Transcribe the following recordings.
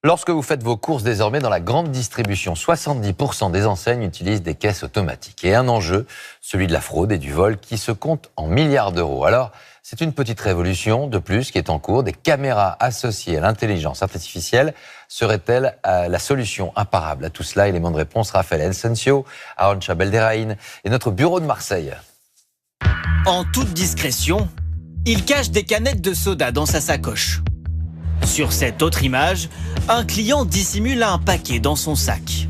Lorsque vous faites vos courses désormais dans la grande distribution, 70% des enseignes utilisent des caisses automatiques. Et un enjeu, celui de la fraude et du vol qui se compte en milliards d'euros. Alors, c'est une petite révolution de plus qui est en cours. Des caméras associées à l'intelligence artificielle seraient-elles la solution imparable à tout cela? Élément de réponse, Raphaël Ensensio, Arantxa Belderrain et notre bureau de Marseille. En toute discrétion, il cache des canettes de soda dans sa sacoche. Sur cette autre image, un client dissimule un paquet dans son sac.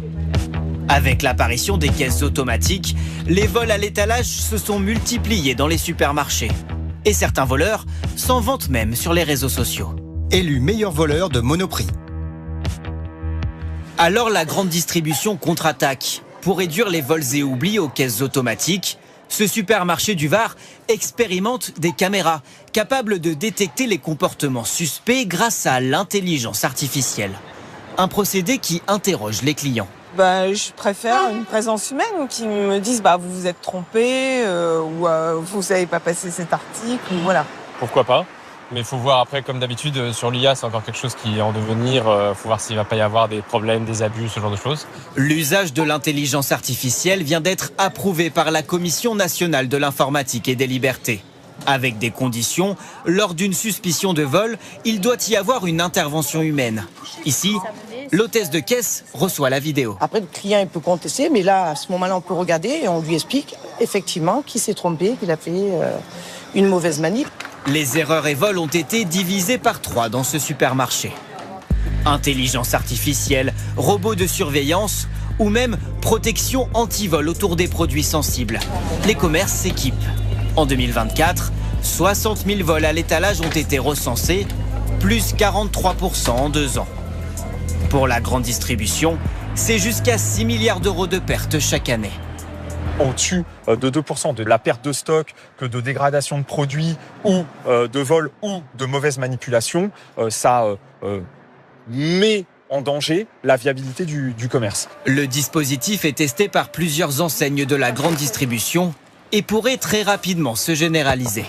Avec l'apparition des caisses automatiques, les vols à l'étalage se sont multipliés dans les supermarchés. Et certains voleurs s'en vantent même sur les réseaux sociaux. Élu meilleur voleur de Monoprix. Alors la grande distribution contre-attaque. Pour réduire les vols et oublis aux caisses automatiques, ce supermarché du Var expérimente des caméras capables de détecter les comportements suspects grâce à l'intelligence artificielle. Un procédé qui interroge les clients. Je préfère une présence humaine qui me dise vous vous êtes trompé ou vous n'avez pas passé cet article. Voilà. Pourquoi pas? Mais il faut voir après, comme d'habitude, sur l'IA, c'est encore quelque chose qui est en devenir. Il faut voir s'il ne va pas y avoir des problèmes, des abus, ce genre de choses. L'usage de l'intelligence artificielle vient d'être approuvé par la Commission nationale de l'informatique et des libertés. Avec des conditions, lors d'une suspicion de vol, il doit y avoir une intervention humaine. Ici, l'hôtesse de caisse reçoit la vidéo. Après, le client il peut contester, mais là, à ce moment-là, on peut regarder et on lui explique effectivement qu'il s'est trompé, qu'il a fait une mauvaise manip. Les erreurs et vols ont été divisés par 3 dans ce supermarché. Intelligence artificielle, robots de surveillance ou même protection anti-vol autour des produits sensibles. Les commerces s'équipent. En 2024, 60 000 vols à l'étalage ont été recensés, plus 43% en 2 ans. Pour la grande distribution, c'est jusqu'à 6 milliards d'euros de pertes chaque année. Au-dessus de 2% de la perte de stock que de dégradation de produits ou de vol ou de mauvaise manipulation, ça met en danger la viabilité du commerce. Le dispositif est testé par plusieurs enseignes de la grande distribution et pourrait très rapidement se généraliser.